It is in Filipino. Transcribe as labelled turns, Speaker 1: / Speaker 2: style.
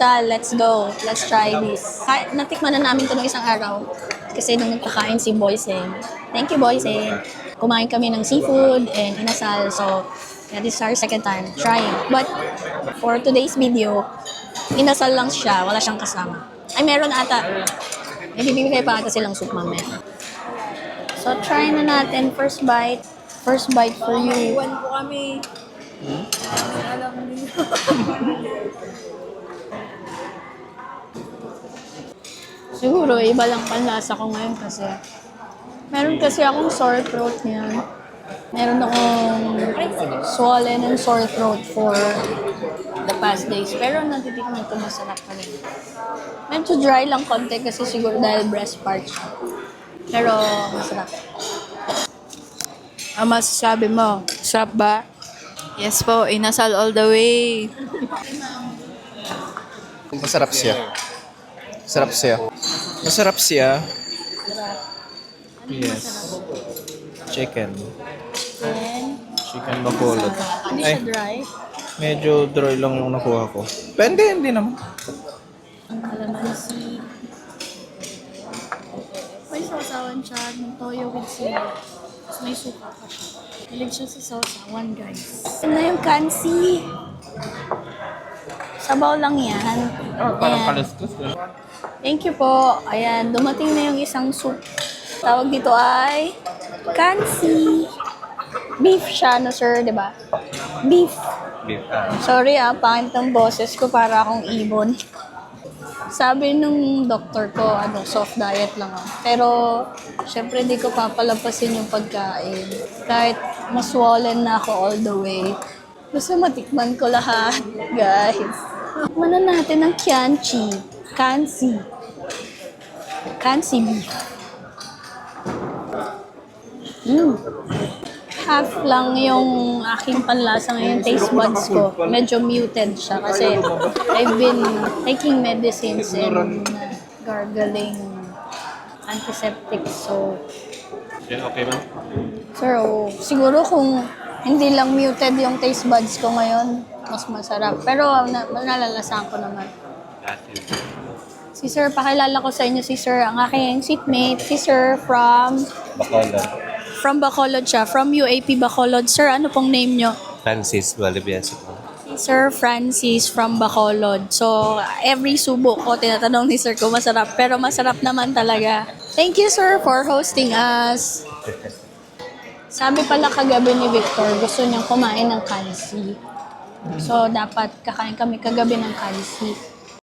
Speaker 1: Let's go. Let's try this. Natikman na namin ito nung isang araw. Kasi nung nagkakain si Boyseng. Thank you, Boyseng. Kumain kami ng seafood and inasal. So, yeah, this is our second time trying. But, for today's video, inasal lang siya. Wala siyang kasama. Ay, meron ata. May bibigay pa ata silang soup mamaya. So, try na natin. First bite. First bite for you.
Speaker 2: Iwan po kami. Alam niyo.
Speaker 1: Siguro, iba lang panlasa ko ngayon kasi meron kasi akong sore throat niyan. Meron akong swollen and sore throat for the past days. Pero natitikman ko masarap pa rin. Medyo dry lang konti kasi siguro dahil breast parch. Pero masarap. Ang masasabi mo, sarap ba?
Speaker 2: Yes po, inasal all the way.
Speaker 3: Masarap siya. Masarap siya. Masarap siya. Yes. Chicken.
Speaker 1: Then,
Speaker 3: Chicken bakulod.
Speaker 1: hindi
Speaker 3: Ay,
Speaker 1: siya dry.
Speaker 3: medyo dry lang yung nakuha ko. Pero hindi naman.
Speaker 1: Ang kalamansi. May sausawan siya ng toyo with sili. Tapos may suka pa siya. Hilig siya sa sausawan, guys. Ito na yung kansi. Sabaw lang yan. Ayan.
Speaker 3: kaluskus.
Speaker 1: Thank you po. Ayan, dumating na yung isang soup. Tawag dito ay kansi. Beef siya, no sir, di ba? Beef. Sorry pangit ang boses ko para akong ibon. Sabi nung doktor ko, soft diet lang ako. Pero, syempre di ko papalapasin yung pagkain. Kahit mas swollen na ako all the way. Gusto matikman ko lahat, guys. Tikman na natin ang kianchi. Kansi. Kansi beef. Half lang yung aking panlasa ngayon, taste buds ko. Medyo muted siya kasi I've been taking medicines and gargling antiseptics. So,
Speaker 3: Okay ba?
Speaker 1: sir, siguro kung hindi lang muted yung taste buds ko ngayon, mas masarap. Pero nalalasahan ko naman. Si Sir, pakilala ko sa inyo si Sir, ang aking seatmate. Si Sir from Bacolod siya. From UAP Bacolod. Sir, ano pong name nyo?
Speaker 4: Francis Valdivieso po.
Speaker 1: Si Sir Francis from Bacolod. So, every subo ko, tinatanong ni Sir kung masarap. Pero masarap naman talaga. Thank you, Sir, for hosting us. Sabi pala kagabi ni Victor, gusto niyang kumain ng kansi. So, dapat kakain kami kagabi ng kansi.